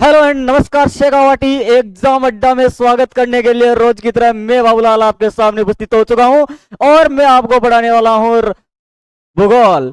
Hello and नमस्कार। Shekhawati exam अड्डा में स्वागत करने के लिए रोज की तरह मैं बाबूलाल आपके सामने उपस्थित हो चुका हूं और मैं आपको पढ़ाने वाला हूं भूगोल।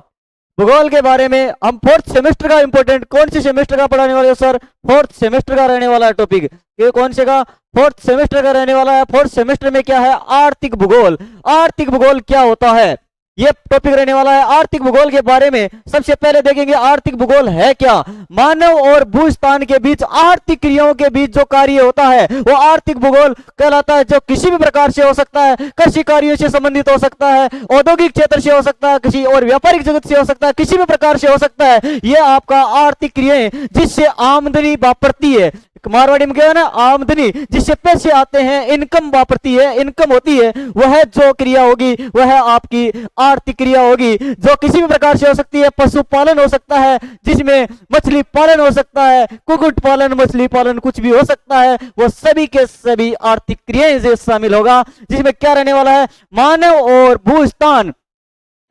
भूगोल के बारे में हम फोर्थ सेमेस्टर का इंपॉर्टेंट कौन सी सेमेस्टर का पढ़ाने वाले हो सर? फोर्थ सेमेस्टर का रहने वाला है टॉपिक। ये कौन से का? फोर्थ सेमेस्टर का रहने वाला है। फोर्थ सेमेस्टर में क्या है? आर्थिक भूगोल। आर्थिक भूगोल क्या होता है ये टॉपिक रहने वाला है। आर्थिक भूगोल के बारे में सबसे पहले देखेंगे आर्थिक भूगोल है क्या। मानव और भूस्थान के बीच आर्थिक क्रियाओं के बीच जो कार्य होता है वो आर्थिक भूगोल कहलाता है, जो किसी भी प्रकार से हो सकता है। कृषि कार्यों से संबंधित हो सकता है, औद्योगिक क्षेत्र से हो सकता है, किसी और व्यापारिक जगत से हो सकता है, किसी भी प्रकार से हो सकता है। ये आपका आर्थिक क्रियाएं जिससे आमदनी वापरती है। मारवाड़ी में क्या है ना, आमदनी जिससे पैसे आते हैं, इनकम वापरती है, इनकम होती है, वह जो क्रिया होगी वह आपकी आर्थिक क्रिया होगी, जो किसी भी प्रकार से हो सकती है। पशुपालन हो सकता है, जिसमें मछली पालन हो सकता है, कुक्कुट पालन, मछली पालन, कुछ भी हो सकता है। वो सभी के सभी आर्थिक क्रियाएं से शामिल होगा, जिसमें क्या रहने वाला है? मानव और भूस्थान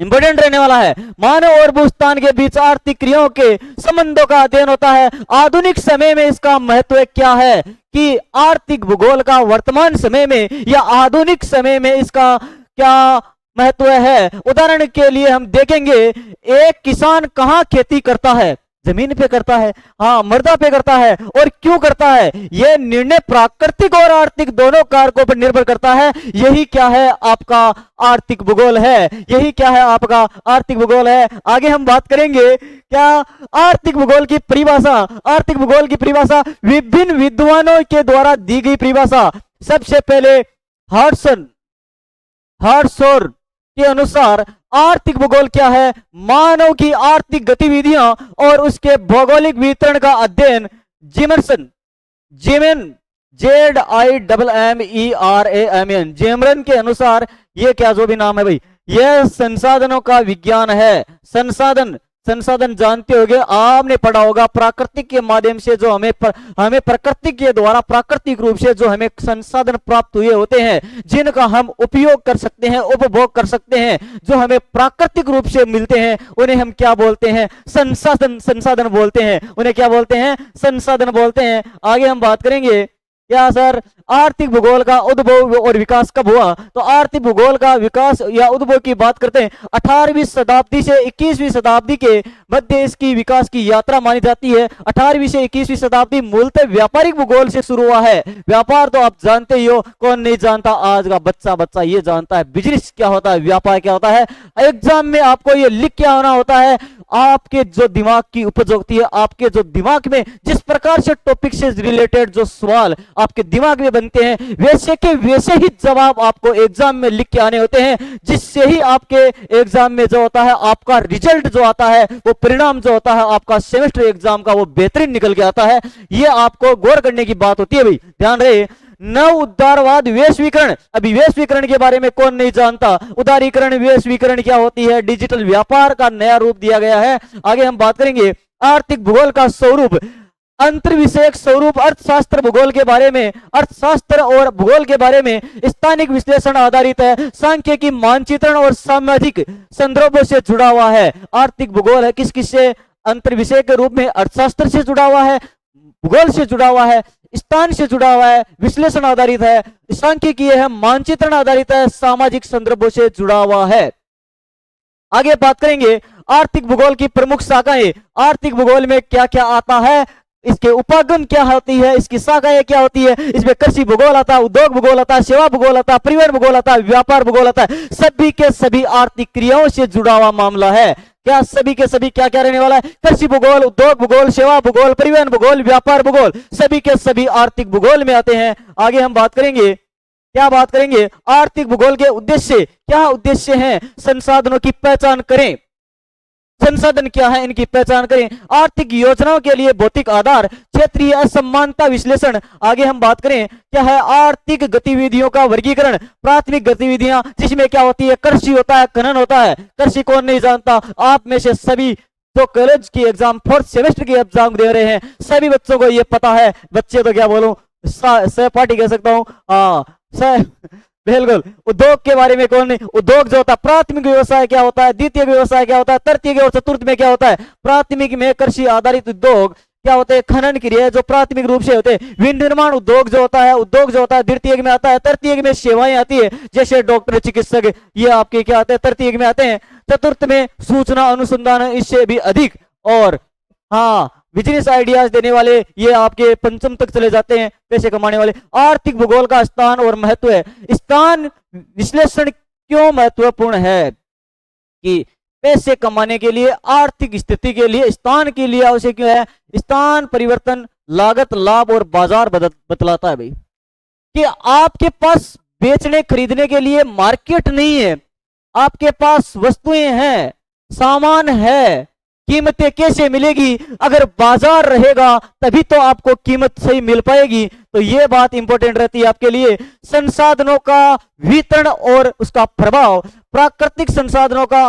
इंपोर्टेंट रहने वाला है। मानव और भूस्थान के बीच आर्थिक क्रियाओं के संबंधों का अध्ययन होता है। आधुनिक समय में इसका महत्व क्या है कि आर्थिक भूगोल का वर्तमान समय में या आधुनिक समय में इसका क्या महत्व है। उदाहरण के लिए हम देखेंगे, एक किसान कहाँ खेती करता है? जमीन पे करता है, हाँ, मृदा पे करता है। और क्यों करता है? यह निर्णय प्राकृतिक और आर्थिक दोनों कारकों पर निर्भर करता है। यही क्या है? आपका आर्थिक भूगोल है। यही क्या है? आपका आर्थिक भूगोल है। आगे हम बात करेंगे क्या आर्थिक भूगोल की परिभाषा। आर्थिक भूगोल की परिभाषा विभिन्न विद्वानों के द्वारा दी गई परिभाषा। सबसे पहले हार्टशोर के अनुसार आर्थिक भूगोल क्या है? मानव की आर्थिक गतिविधियां और उसके भौगोलिक वितरण का अध्ययन। जेमरन के अनुसार ये क्या जो भी नाम है भाई, यह संसाधनों का विज्ञान है। संसाधन जानते होगे, आपने पढ़ा होगा प्राकृतिक के माध्यम से जो हमें प्रकृति के द्वारा प्राकृतिक रूप से जो हमें संसाधन प्राप्त हुए होते हैं, जिनका हम उपयोग कर सकते हैं, उपभोग कर सकते हैं, जो हमें प्राकृतिक रूप से मिलते हैं, उन्हें हम क्या बोलते हैं? संसाधन बोलते हैं। उन्हें क्या बोलते हैं? संसाधन बोलते हैं। आगे हम बात करेंगे क्या सर आर्थिक भूगोल का उद्भव और विकास कब हुआ। तो आर्थिक भूगोल का विकास या उद्भव की बात करते हैं 18वीं शताब्दी से 21वीं शताब्दी के मध्य इसकी विकास की यात्रा मानी जाती है। 18वीं से 21वीं शताब्दी मूलतः व्यापारिक भूगोल से शुरू हुआ है। व्यापार तो आप जानते ही हो, कौन नहीं जानता? आज का बच्चा ये जानता है बिजनेस क्या होता है, व्यापार क्या होता है। एग्जाम में आपको ये लिख के आना होता है। आपके जो दिमाग की उपज होती है, आपके जो दिमाग में जिस प्रकार से टॉपिक से रिलेटेड जो सवाल आपके दिमाग में बनते हैं, वैसे के वैसे ही जवाब आपको एग्जाम में लिख के आने होते हैं, जिससे ही आपके एग्जाम में जो होता है आपका रिजल्ट जो आता है, वो परिणाम जो होता है आपका सेमेस्टर एग्जाम का, वो बेहतरीन निकल के आता है। ये आपको गौर करने की बात होती है भाई, ध्यान रहे। नव उदारवाद वैश्वीकरण। अभी वैश्वीकरण के बारे में कौन नहीं जानता? उदारीकरण, वैश्वीकरण क्या होती है? डिजिटल व्यापार का नया रूप दिया गया है। आगे हम बात करेंगे आर्थिक भूगोल का स्वरूप, अंतर विषयक स्वरूप। अर्थशास्त्र भूगोल के बारे में, अर्थशास्त्र और भूगोल के बारे में स्थानिक विश्लेषण आधारित है, सांख्यिकी, मानचित्रण और सामाजिक संदर्भों से जुड़ा हुआ है। आर्थिक भूगोल है किस किस से? अंतर विषय के रूप में अर्थशास्त्र से जुड़ा हुआ है, भूगोल से जुड़ा हुआ है, स्थान से जुड़ा हुआ है, विश्लेषण आधारित है, सांख्यिकीय है, मानचित्रण आधारित है, सामाजिक संदर्भों से जुड़ा हुआ है। आगे बात करेंगे आर्थिक भूगोल की प्रमुख शाखाएं। आर्थिक भूगोल में क्या क्या आता है, इसके उपागम क्या होती है, इसकी शाखाएं क्या होती है। इसमें कृषि भूगोल आता है, उद्योग भूगोल आता है, सेवा भूगोल आता है, परिवहन भूगोल आता है, व्यापार भूगोल आता है। सभी के सभी आर्थिक क्रियाओं से जुड़ा हुआ मामला है। क्या सभी के सभी क्या क्या रहने वाला है? कृषि भूगोल, उद्योग भूगोल, सेवा भूगोल, परिवहन भूगोल, व्यापार भूगोल, सभी के सभी आर्थिक भूगोल में आते हैं। आगे हम बात करेंगे क्या बात करेंगे आर्थिक भूगोल के उद्देश्य। क्या उद्देश्य हैं? संसाधनों की पहचान करें। संसाधन क्या है, इनकी पहचान करें। आर्थिक योजनाओं के लिए भौतिक आधार, क्षेत्रीय असमानता विश्लेषण। आगे हम बात करें क्या है आर्थिक गतिविधियों का वर्गीकरण। प्राथमिक गतिविधियां, जिसमें क्या होती है? कृषि होता है, खनन होता है। कृषि कौन नहीं जानता? आप में से सभी जो कॉलेज की एग्जाम, फोर्थ सेमेस्टर की एग्जाम दे रहे हैं, सभी बच्चों को ये पता है। बच्चे तो क्या बोलूं, सहपाठी कह सकता हूं, बिल्कुल। उद्योग के बारे में कौन नहीं? उद्योग जो होता है, प्राथमिक व्यवसाय क्या होता है, द्वितीय व्यवसाय क्या होता है, तृतीय और चतुर्थ में क्या होता है? प्राथमिक में कृषि आधारित उद्योग, क्या होते हैं, खनन क्रिया जो प्राथमिक रूप से होते हैं। विनिर्माण उद्योग जो होता है द्वितीयक में आता है। तृतीयक में सेवाएं आती है, जैसे डॉक्टर, चिकित्सक, ये आपके क्या आते हैं, तृतीयक में आते हैं। चतुर्थ में सूचना अनुसंधान, इससे भी अधिक। और हाँ, बिजनेस आइडियाज देने वाले, ये आपके पंचम तक चले जाते हैं, पैसे कमाने वाले। आर्थिक भूगोल का स्थान और महत्व है। स्थान विश्लेषण क्यों महत्वपूर्ण है कि पैसे कमाने के लिए, आर्थिक स्थिति के लिए, स्थान के लिए आवश्यक क्यों है। स्थान परिवर्तन लागत, लाभ और बाजार बतलाता है भाई, कि आपके पास बेचने खरीदने के लिए मार्केट नहीं है, आपके पास वस्तुएं हैं, सामान है, कीमतें कैसे मिलेगी। अगर बाजार रहेगा तभी तो आपको कीमत सही मिल पाएगी। तो यह बात इंपॉर्टेंट रहती है आपके लिए। संसाधनों का वितरण और उसका प्रभाव। प्राकृतिक संसाधनों का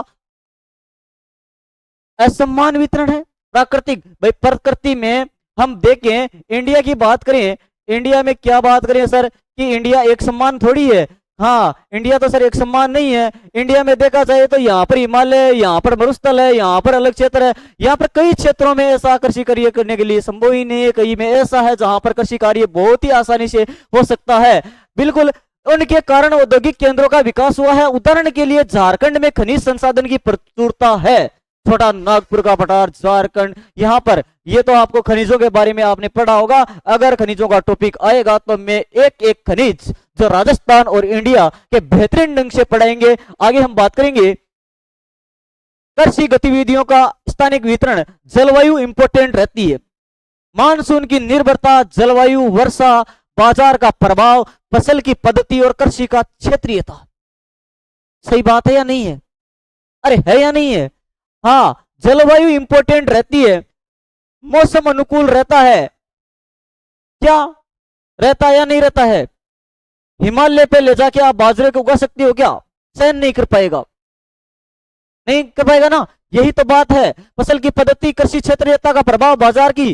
असमान वितरण है। प्राकृतिक, भाई प्रकृति में हम देखें, इंडिया की बात करें, इंडिया में क्या बात करें सर, कि इंडिया एक समान थोड़ी है। हाँ, इंडिया तो सर एक समान नहीं है। इंडिया में देखा जाए तो यहाँ पर हिमालय, यहाँ पर मरुस्थल है, यहाँ पर अलग क्षेत्र है। यहाँ पर कई क्षेत्रों में ऐसा कृषि कार्य करने के लिए संभव ही नहीं है। कहीं में ऐसा है जहां पर कृषि कार्य बहुत ही आसानी से हो सकता है। बिल्कुल, उनके कारण औद्योगिक केंद्रों का विकास हुआ है। उदाहरण के लिए झारखंड में खनिज संसाधन की प्रचुरता है। छोटा नागपुर का पठार, झारखंड, यहाँ पर, ये तो आपको खनिजों के बारे में आपने पढ़ा होगा। अगर खनिजों का टॉपिक आएगा तो मैं एक एक खनिज जो राजस्थान और इंडिया के बेहतरीन ढंग से पढ़ाएंगे। आगे हम बात करेंगे कृषि गतिविधियों का स्थानिक वितरण। जलवायु इंपॉर्टेंट रहती है। मानसून की निर्भरता, जलवायु, वर्षा, बाजार का प्रभाव, फसल की पद्धति और कृषि का क्षेत्रीयता। सही बात है या नहीं है? अरे है या नहीं है? हाँ, जलवायु इंपॉर्टेंट रहती है। मौसम अनुकूल रहता है, क्या रहता है या नहीं रहता है? हिमालय पे ले जाके आप बाजरे को उगा सकते हो क्या? सहन नहीं कर पाएगा, नहीं कर पाएगा ना। यही तो बात है। फसल की पद्धति, कृषि क्षेत्रीयता का प्रभाव, बाजार की,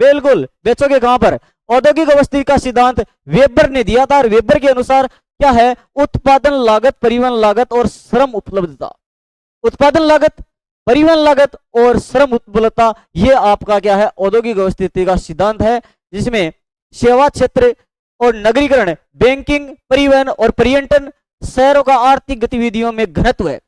बिल्कुल, बेचोगे कहां पर। औद्योगिक अवस्थी का सिद्धांत वेबर ने दिया था, और वेबर के अनुसार क्या है, उत्पादन लागत, परिवहन लागत और श्रम उपलब्धता। उत्पादन लागत, परिवहन लागत और श्रम उपलब्धता, ये आपका क्या है, औद्योगिक अवस्थिति का सिद्धांत है, जिसमें सेवा क्षेत्र और नगरीकरण, बैंकिंग, परिवहन और पर्यटन, शहरों का आर्थिक गतिविधियों में घनत्व है।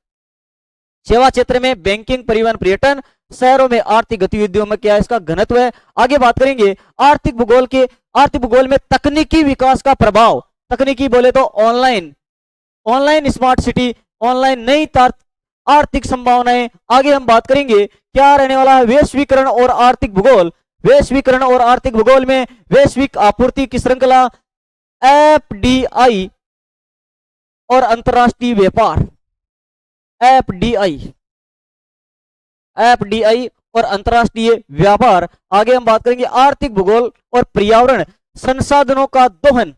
सेवा क्षेत्र में बैंकिंग, परिवहन, पर्यटन, शहरों में आर्थिक गतिविधियों में क्या है, इसका घनत्व है। आगे बात करेंगे आर्थिक भूगोल में तकनीकी विकास का प्रभाव। तकनीकी बोले तो ऑनलाइन स्मार्ट सिटी, ऑनलाइन नई आर्थिक संभावनाएं। आगे हम बात करेंगे क्या रहने वाला है, वैश्वीकरण और आर्थिक भूगोल। वैश्वीकरण और आर्थिक भूगोल में वैश्विक आपूर्ति की श्रृंखला, एफडीआई और अंतरराष्ट्रीय व्यापार। एफडीआई और अंतरराष्ट्रीय व्यापार। आगे हम बात करेंगे आर्थिक भूगोल और पर्यावरण। संसाधनों का दोहन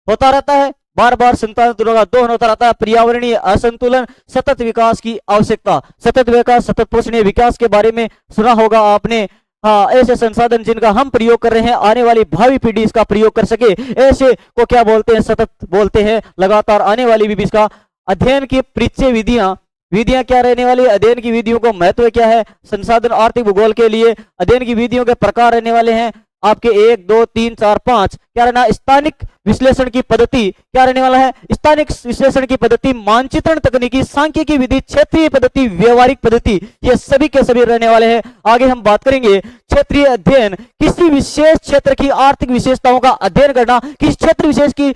होता रहता है, बार बार संसाधनों का दोहन होता रहता है। पर्यावरणीय असंतुलन, सतत विकास की आवश्यकता। सतत विकास, सतत पोषणीय विकास के बारे में सुना होगा आपने। हाँ, ऐसे संसाधन जिनका हम प्रयोग कर रहे हैं, आने वाली भावी पीढ़ी इसका प्रयोग कर सके, ऐसे को क्या बोलते हैं, सतत बोलते हैं। लगातार आने वाली भी इसका अध्ययन की परिचय विधियां क्या रहने वाली, अध्ययन की विधियों को महत्व क्या है। संसाधन आर्थिक भूगोल के लिए अध्ययन की विधियों के प्रकार रहने वाले हैं आपके 1, 2, 3, 4, 5। क्या रहना, स्थानिक विश्लेषण की पद्धति क्या रहने वाला है, स्थानिक विश्लेषण की पद्धति, मानचित्रण तकनीकी, सांख्यिकी विधि, क्षेत्रीय पद्धति, व्यवहारिक पद्धति, ये सभी के सभी रहने वाले हैं। आगे हम बात करेंगे क्षेत्रीय अध्ययन। किसी विशेष क्षेत्र की आर्थिक विशेषताओं का अध्ययन करना, किस क्षेत्र विशेष की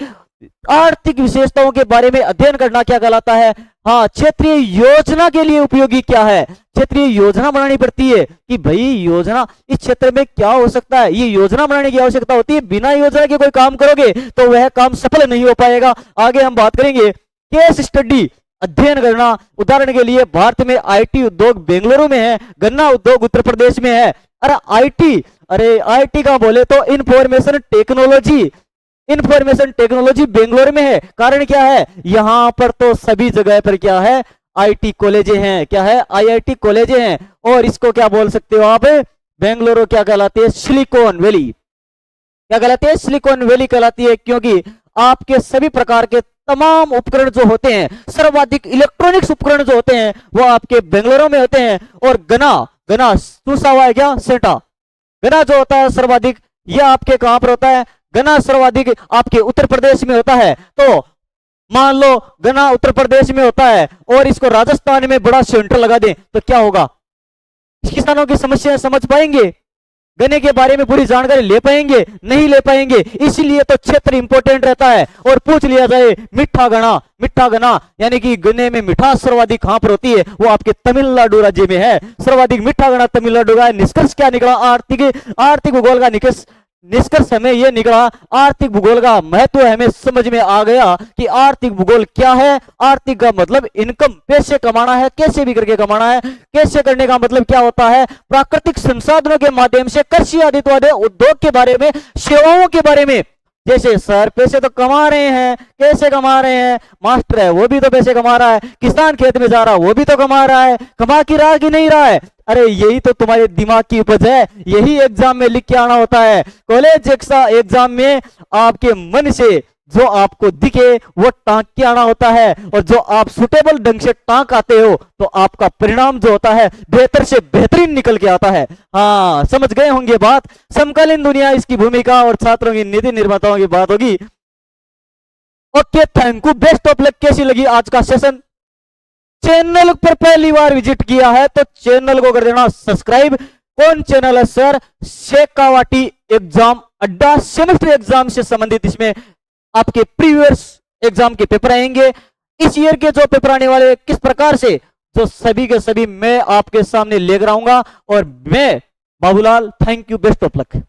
आर्थिक विशेषताओं के बारे में अध्ययन करना क्या कहलाता है। हाँ, क्षेत्रीय योजना के लिए उपयोगी क्या है। क्षेत्रीय योजना बनानी पड़ती है कि भाई योजना इस क्षेत्र में क्या हो सकता है, ये योजना बनाने की आवश्यकता होती है। बिना योजना के कोई काम करोगे तो वह काम सफल नहीं हो पाएगा। आगे हम बात करेंगे केस स्टडी, अध्ययन करना। उदाहरण के लिए भारत में आईटी उद्योग बेंगलुरु में है, गन्ना उद्योग उत्तर प्रदेश में है। अरे आईटी का बोले तो इंफॉर्मेशन टेक्नोलॉजी बेंगलोर में है। कारण क्या है, यहां पर तो सभी जगह पर क्या है, आईटी कॉलेजें हैं। क्या है, आईआईटी कॉलेजें हैं। और इसको क्या बोल सकते हो आप, बेंगलुरु क्या कहलाती है, सिलिकॉन वैली। क्या कहलाती है, सिलिकॉन वैली कहलाती है, क्योंकि आपके सभी प्रकार के तमाम उपकरण जो होते हैं, सर्वाधिक इलेक्ट्रॉनिक्स उपकरण जो होते हैं, वो आपके बेंगलुरु में होते हैं। और गना चूसा हुआ है क्या, सेटा, गना जो होता है सर्वाधिक, यह आपके कहां पर होता है? गना सर्वाधिक आपके उत्तर प्रदेश में होता है। तो मान लो गना उत्तर प्रदेश में होता है और इसको राजस्थान में बड़ा सेंटर लगा दें तो क्या होगा? किसानों की समस्याएं समझ पाएंगे? गन्ने के बारे में पूरी जानकारी ले पाएंगे? नहीं ले पाएंगे। इसीलिए तो क्षेत्र इंपॉर्टेंट रहता है। और पूछ लिया जाए मिठा गना यानी कि गन्ने में मिठास सर्वाधिक कहां पर होती है? वो आपके तमिलनाडु राज्य में है। सर्वाधिक मिठा गन्ना तमिलनाडु का है। निष्कर्ष क्या निकला? आर्थिक भूगोल का निष्कर्ष हमें यह निकला, आर्थिक भूगोल का महत्व हमें समझ में आ गया कि आर्थिक भूगोल क्या है। आर्थिक का मतलब इनकम, पैसे कमाना है, कैसे भी करके कमाना है। कैसे करने का मतलब क्या होता है? प्राकृतिक संसाधनों के माध्यम से कृषि आधारित उद्योग के बारे में, सेवाओं के बारे में। जैसे सर पैसे तो कमा रहे हैं, कैसे कमा रहे हैं? मास्टर है वो भी तो पैसे कमा रहा है, किसान खेत में जा रहा है वो भी तो कमा रहा है, कमा की रहा कि नहीं रहा है? अरे यही तो तुम्हारे दिमाग की उपज है, यही एग्जाम में लिख के आना होता है। कॉलेज एग्जाम में आपके मन से जो आपको दिखे वो टांक के आना होता है, और जो आप सुटेबल ढंग से टांक आते हो तो आपका परिणाम जो होता है बेहतर से बेहतरीन निकल के आता है। हाँ, समझ गए होंगे बात। समकालीन दुनिया, इसकी भूमिका और छात्रों की नीति निर्माताओं की बात होगी। Okay, thank you, best of luck. कैसी लगी आज का सेशन? चैनल पर पहली बार विजिट किया है तो चैनल को कर देना सब्सक्राइब। कौन चैनल है सर? शेखावाटी एग्जाम अड्डा। सेमेस्टर एग्जाम से संबंधित इसमें आपके प्रीवियस एग्जाम के पेपर आएंगे। इस ईयर के जो पेपर आने वाले किस प्रकार से, जो सभी के सभी मैं आपके सामने लेकर आऊंगा। और मैं Babulal, thank you, best of luck.